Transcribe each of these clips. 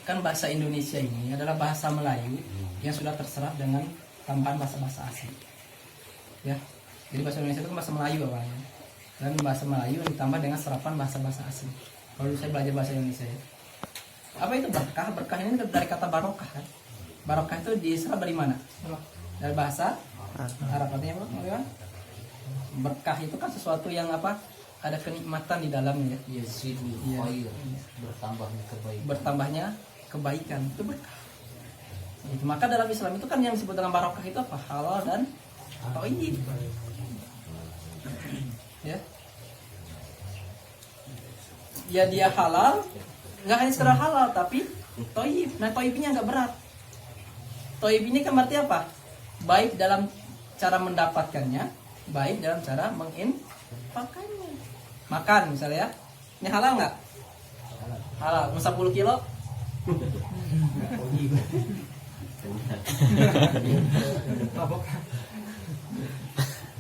kan bahasa Indonesia ini adalah bahasa Melayu yang sudah terserap dengan tambahan bahasa-bahasa asing. Ya. Jadi bahasa Indonesia itu kan bahasa Melayu awalnya. Dan bahasa Melayu yang ditambah dengan serapan bahasa-bahasa asing. Kalau saya belajar bahasa Indonesia ya. Apa itu berkah? Berkah ini dari kata barokah kan. Barokah itu diserap dari mana? Dari bahasa Arab. Artinya apa? Berkah itu kan sesuatu yang apa? Ada kenikmatan di dalamnya. Yazidu Iya. khair, bertambahnya kebaikan. Bertambahnya kebaikan itu berkah. Gitu. Maka dalam Islam itu kan yang disebut dengan barokah itu apa? Halal dan thayyib. Ya. Ya dia halal, nggak hanya sekedar halal tapi thayyib. Nah, thayyibnya nggak berat. Thayyib ini kan berarti apa? Baik dalam cara mendapatkannya, baik dalam cara menginfakkannya. Makan misalnya ya. Ini halal nggak? Halal. Mau 10 kilo?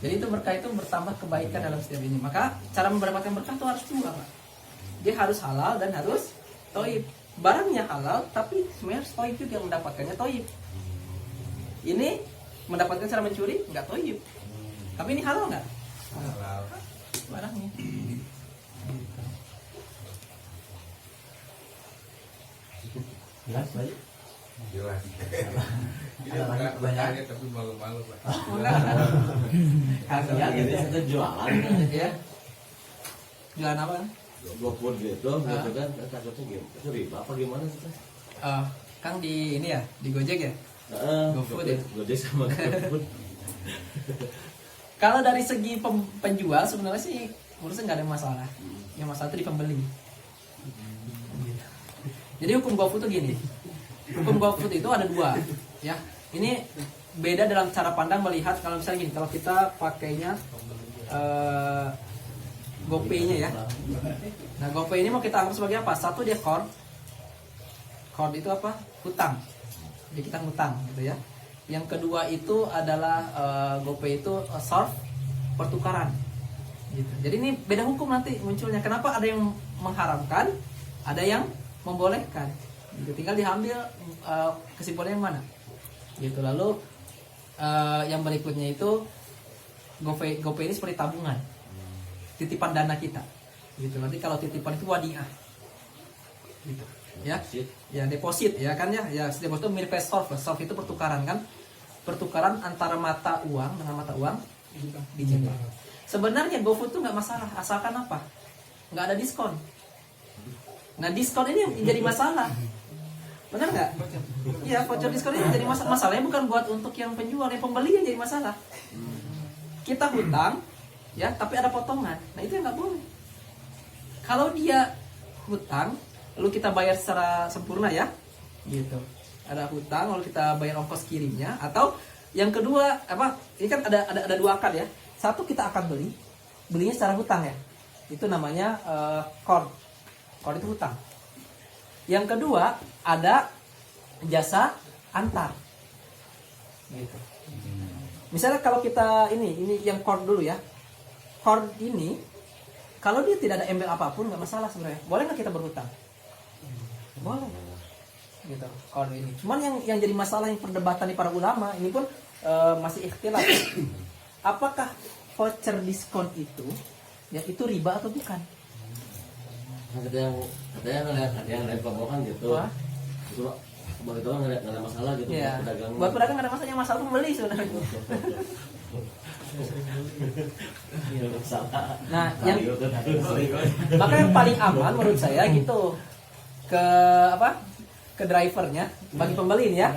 Jadi itu berkah itu bertambah kebaikan dalam setiap ini. Maka cara mendapatkan berkah itu harus dua, Pak. Dia harus halal dan harus thayyib. Barangnya halal tapi sebenarnya harus thayyib juga, mendapatkannya thayyib. Ini mendapatkan cara mencuri nggak thayyib. Tapi ini halal nggak? Halal. Barangnya. Jelas baik. Jelas. Ada banyak tapi malu-malu Pak. kasihan gitu ya. Itu jualan Ya. Jualan apa kan? GoFood gitu kan takutnya gitu itu riba apa gimana sih Mas? Kang di ini ya, di Gojek ya? GoFood ya? Gojek sama GoFood. Kalau dari segi penjual sebenarnya sih menurut saya nggak ada masalah. Yang masalah itu di pembeli. Jadi hukum GoFood itu gini. Hukum GoFood itu ada dua, ya. Ini beda dalam cara pandang melihat kalau misalnya gini, kalau kita pakainya GoPay-nya ya. Nah, GoPay ini mau kita anggap sebagai apa? Satu dia core. Core itu apa? Hutang. Jadi kita ngutang gitu ya. Yang kedua itu adalah GoPay itu source pertukaran. Gitu. Jadi ini beda hukum nanti munculnya. Kenapa ada yang mengharamkan, ada yang membolehkan. Gitu. Tinggal diambil kesimpulannya yang mana. Gitu. Lalu yang berikutnya itu GoPay ini seperti tabungan. Titipan dana kita. Gitu. Nanti kalau titipan itu wadiah. Gitu. Ya. Ya deposit ya kan ya. Ya deposit itu mirip source. Source itu pertukaran kan. Pertukaran antara mata uang dengan mata uang digital. Sebenarnya GoFood itu nggak masalah, asalkan apa? Nggak ada diskon. Nah diskon ini yang jadi masalah, benar nggak? Iya, voucher diskon ini jadi masalah. Masalahnya bukan buat untuk yang penjual, yang pembeli yang jadi masalah. Kita hutang, ya, tapi ada potongan. Nah itu yang nggak boleh. Kalau dia hutang, lalu kita bayar secara sempurna ya, gitu. Ada hutang, lalu kita bayar ongkos kirimnya, atau yang kedua apa? Ini kan ada dua akad ya. Satu kita akan belinya secara hutang ya. Itu namanya qard. Qard itu hutang. Yang kedua ada jasa antar. Gitu. Misalnya kalau kita ini yang qard dulu ya. Qard ini kalau dia tidak ada embel apapun nggak masalah sebenarnya. Boleh nggak kita berhutang? Boleh. Gitu. Qard ini. Cuman yang jadi masalah yang perdebatan di para ulama ini pun masih ikhtilaf. Apakah voucher diskon itu ya itu riba atau bukan? Katanya ngeliat pembohongan gitu. Wah. Itu buat itu nggak ada masalah gitu Ya. pedagang. Buat pedagang nggak ada masalah, yang masalah pembeli sebenarnya. Nah, yang maka yang paling aman menurut saya gitu ke apa? Ke drivernya bagi pembeli ini ya.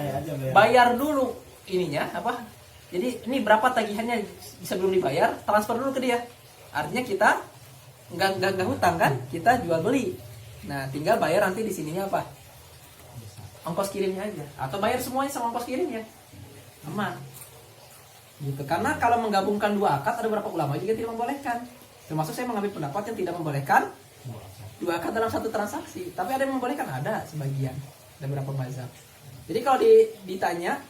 Bayar dulu ininya apa? Jadi ini berapa tagihannya sebelum dibayar, transfer dulu ke dia. Artinya kita nggak hutang kan, kita jual beli. Nah tinggal bayar nanti di sininya apa? Ongkos kirimnya aja. Atau bayar semuanya sama ongkos kirimnya. Aman. Gitu. Karena kalau menggabungkan dua akad ada beberapa ulama juga tidak membolehkan. Termasuk saya mengambil pendapat yang tidak membolehkan dua akad dalam satu transaksi. Tapi ada yang membolehkan, ada sebagian. Ada beberapa mazhab. Jadi kalau ditanya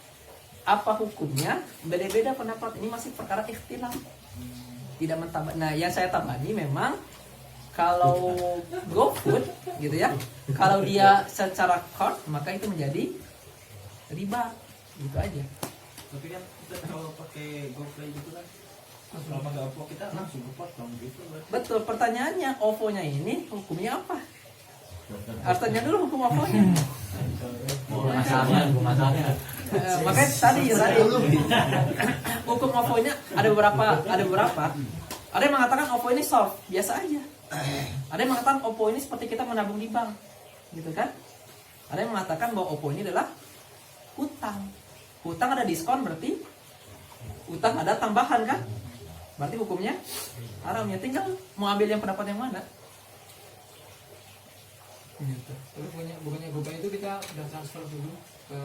apa hukumnya, beda-beda pendapat. Ini masih perkara ikhtilaf, tidak mentabak. Nah yang saya tabani memang Kalau GoFood gitu ya, kalau dia secara card maka itu menjadi riba, gitu aja. Tapi kan kita kalau pakai GoPay gitu kan, kalau pakai OVO kita langsung kepotong gitu. Betul, pertanyaannya OVO-nya ini hukumnya apa? Harus tanya dulu hukum OVO-nya. Masalahnya. Makanya tadi hukum OVO-nya ada beberapa. Ada yang mengatakan OVO ini soft, biasa aja. Ada yang mengatakan OVO ini seperti kita menabung di bank, gitu kan? Ada yang mengatakan bahwa OVO ini adalah hutang. Hutang ada diskon berarti hutang ada tambahan kan? Berarti hukumnya haramnya. Tinggal mau ambil yang pendapat yang mana? Gitu. Tapi bukannya GoPay itu kita udah transfer dulu ke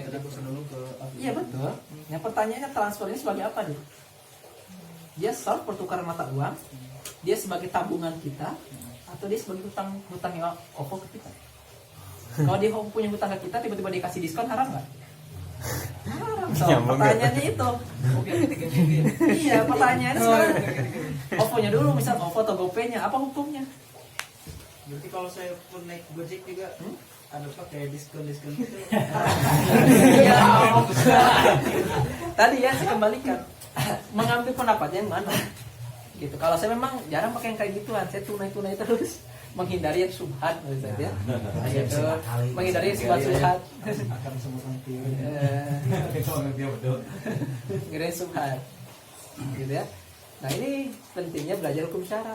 deposit dulu ke Iya betul. Yang pertanyaannya transfer ini sebagai apa dulu? Dia soft pertukaran mata uang, dia sebagai tabungan kita, atau dia sebagai hutang yang OVO ke kita? Kalau dia punya hutang ke kita, tiba-tiba dikasih diskon, haram nggak? Haram. So, pertanyaannya itu. Iya, pertanyaannya sekarang OVO-nya dulu, misal OVO atau GoPay-nya, apa hukumnya? Berarti kalau saya pun naik Gojek juga ada pakai diskon gitu. Iya. Tadi ya saya kembalikan, mengambil pendapat yang mana? Gitu. Kalau saya memang jarang pakai yang kayak gituan, saya tunai terus, menghindari yang subhat, misalnya ya. Gitu. Menghindari yang subhat. Akan sebutan kiri. Menghindari subhat, gitu ya. Nah ini pentingnya belajar hukum syara.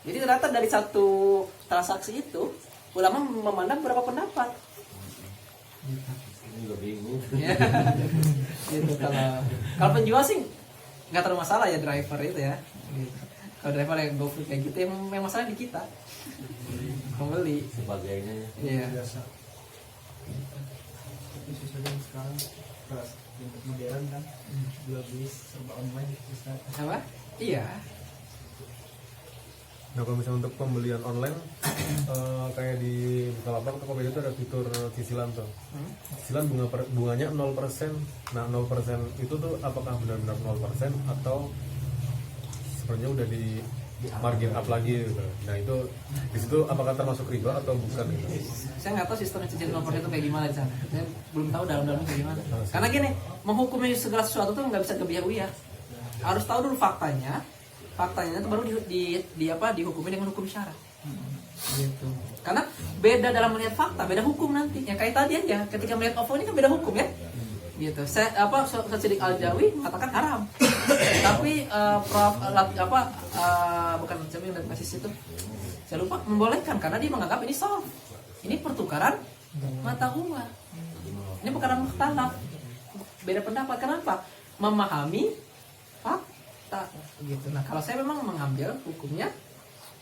Jadi ternyata dari satu transaksi itu ulama memandang berapa pendapat. Ini juga bingung. Ya. Gitu. Kalau penjual sih nggak terlalu masalah ya, driver itu ya. Gitu. Kalau driver yang GoFood kayak gitu, yang masalah di kita pembeli. Sebagainya. Iya. Tapi susahnya sekarang kelas untuk modern kan, jual beli serba online bisa. Apa? Iya. Nah kalau misalnya untuk pembelian online kayak di Bukalapak atau Tokopedia itu ada fitur cicilan tuh. Cicilan bunganya 0%. Nah 0% itu tuh apakah benar-benar 0% atau sebenarnya udah di margin up lagi gitu. Nah itu di situ apakah termasuk riba atau bukan gitu? Saya nggak tahu sistem cicilan 0% itu kayak gimana di sana. Saya belum tahu dalam-dalamnya kayak gimana. Karena gini, menghukumi segala sesuatu tuh nggak bisa gebiah-uyah. Harus tahu dulu faktanya. Faktanya itu baru dihukumi dengan hukum syara. Gitu. Karena beda dalam melihat fakta, beda hukum nanti. Ya kayak tadi aja, ketika melihat OVO ini kan beda hukum ya. Gitu. Ustaz Siddiq Al-Jawi mengatakan haram. Tapi bukan siapa yang dari basis itu. Saya lupa, membolehkan karena dia menganggap ini soft. Ini pertukaran mata uang. Ini perkara mukhtalaf. Beda pendapat. Kenapa? Memahami fakta gitu. Nah kalau saya memang mengambil hukumnya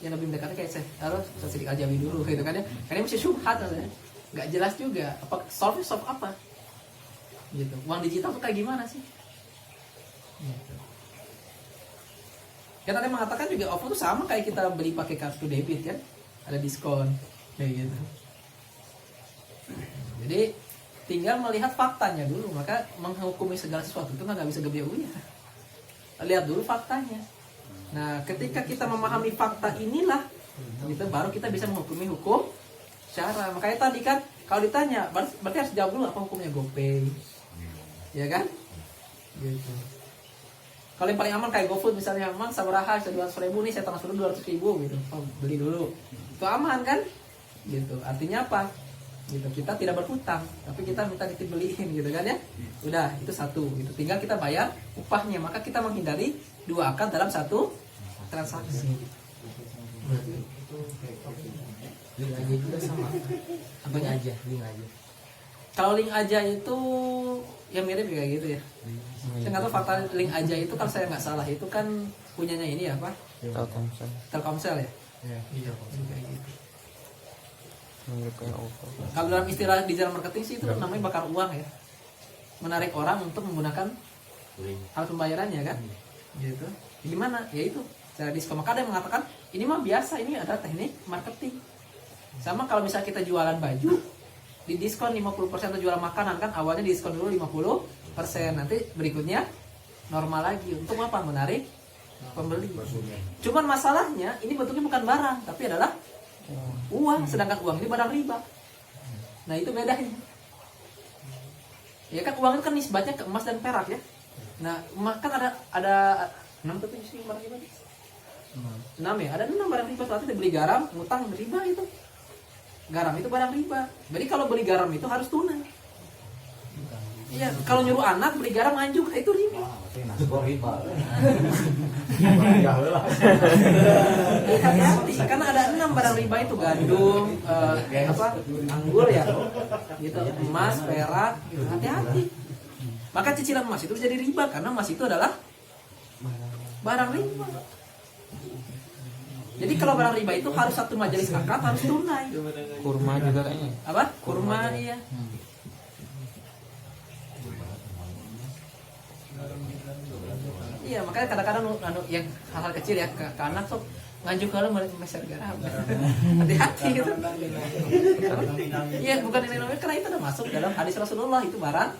yang lebih mendekatnya kayak saya sedikit ajawi dulu gitu kan ya, karena masih syubhat ya, nggak jelas juga apa soft apa gitu. Uang digital tuh kayak gimana sih gitu. Kan ada yang mengatakan juga OVO tuh sama kayak kita beli pakai kartu debit kan, ada diskon kayak gitu. Jadi tinggal melihat faktanya dulu, maka menghukumi segala sesuatu itu nggak bisa gebiah-uyah. Lihat dulu faktanya. Nah, ketika kita memahami fakta inilah, gitu, baru kita bisa menghukumi hukum syara. Makanya tadi kan, kalau ditanya, berarti harus jawab dulu apa hukumnya GoPay, ya kan? Gitu. Kalau yang paling aman kayak GoFood misalnya, emang sabaraha 200.000 nih, saya transfer dulu 200.000 gitu, beli dulu, itu aman kan? Gitu. Artinya apa? Gitu, kita tidak berhutang, tapi kita minta dibeliin gitu kan ya. Udah, itu satu gitu. Tinggal kita bayar upahnya, maka kita menghindari dua akad dalam satu transaksi. Link aja juga sama. Link aja. Kalau link aja itu ya mirip kayak gitu ya. Saya nggak tahu fakta link aja itu, kalau saya nggak salah itu kan punyanya ini apa? Telkomsel ya. Iya. Kayak gitu. Kalau dalam istilah digital marketing sih itu namanya bakar uang ya, menarik orang untuk menggunakan alat pembayarannya kan, gitu. Gimana? Ya itu cara diskon. Maka ada yang mengatakan ini mah biasa, ini ada teknik marketing. Sama kalau misalnya kita jualan baju, di diskon 50% atau jualan makanan kan awalnya diskon dulu 50%, nanti berikutnya normal lagi. Untuk apa? Menarik pembeli. Cuman masalahnya ini bentuknya bukan barang tapi adalah uang, sedangkan uang ini barang riba. Nah itu bedanya. Ya kan uang itu kan nisbatnya ke emas dan perak ya. Nah kan ada 6 tapi sih barang riba. 6 ya, ada 6 barang riba. Berarti beli garam, ngutang riba itu. Garam itu barang riba. Jadi kalau beli garam itu harus tunai. Iya, kalau nyuruh anak beli garam anjuk itu riba. Hati-hati, karena ada 6 barang riba itu gandum, anggur ya, gitu, emas, perak, gitu. Hati-hati. Maka cicilan emas itu jadi riba karena emas itu adalah barang riba. Jadi kalau barang riba itu harus satu majelis akad harus tunai. Kurma juga kayaknya. Apa? Kurma iya. Iya, makanya kadang-kadang yang hal-hal kecil ya ke anak tuh nganjuk kalau mulai meser garam. Hati-hati gitu. Iya, bukan ini namanya karena itu udah masuk dalam hadis Rasulullah itu barang.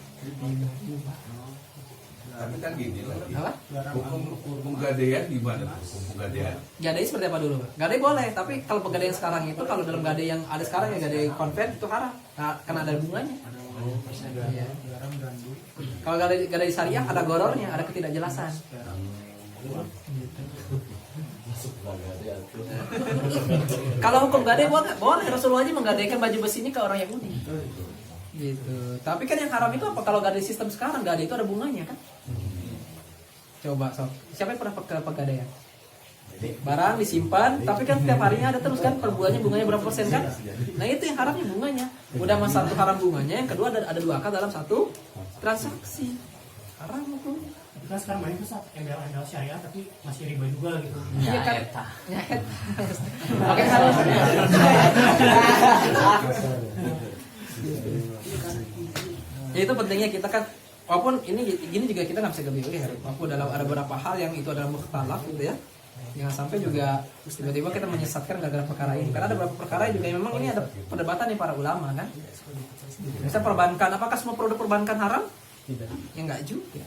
Tapi kan gini lagi. Apa? Hukum pegadaian gimana? Hukum pegadaian. Gadai seperti apa dulu? Gadai boleh, tapi kalau pegadaian sekarang itu kalau dalam gadai yang ada sekarang ya gadai konven itu haram. Nah, karena ada bunganya. Iya. Kalau gadai syariah ada gorornya, ada ketidakjelasan. Kalau hukum gadai boleh Rasulullah aja menggadaikan baju besi ini ke orang Yahudi. Gitu. Tapi kan yang haram itu apa? Kalau gadai sistem sekarang gadai itu ada bunganya kan? Coba sob. Siapa yang pernah ke pegadaian? Barang disimpan, tapi kan setiap harinya ada terus kan per bulannya bunganya berapa persen kan? Nah itu yang haramnya bunganya. Udah mas satu haram bunganya, yang kedua ada 2 akad dalam satu transaksi. Haram itu. Kita sekarang banyak tuh embel-embel syariah tapi masih riba juga gitu. Iya kan? Oke harusnya. Ya itu pentingnya kita kan, walaupun gini juga kita nggak bisa gebir ya. Walaupun dalam ada beberapa hal yang itu adalah mukhtalaf gitu ya. Jangan sampai juga tiba-tiba kita menyesatkan gara-gara perkara ini. Karena ada beberapa perkara juga yang memang ini ada perdebatan nih para ulama kan. Misal perbankan, apakah semua produk perbankan haram? Tidak. Ya enggak juga.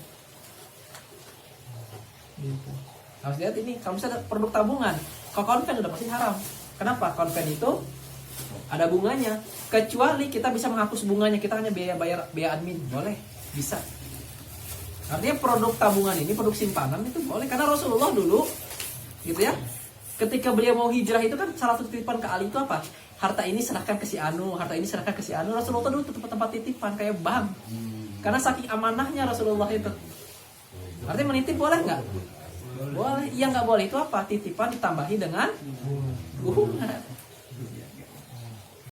Gitu. Harus lihat ini, kalau misalnya produk tabungan, kalau konven udah pasti haram. Kenapa? Konven itu ada bunganya. Kecuali kita bisa menghapus bunganya, kita hanya biaya admin, boleh, bisa. Artinya produk tabungan ini, produk simpanan itu boleh. Karena Rasulullah dulu, gitu ya, ketika beliau mau hijrah itu kan salah satu titipan ke Ali itu apa? Harta ini serahkan ke si Anu, harta ini serahkan ke si Anu. Rasulullah dulu tempat titipan kayak bank. Karena saking amanahnya Rasulullah itu. Artinya menitip boleh nggak? Boleh. Iya nggak boleh itu apa? Titipan ditambahi dengan bunga.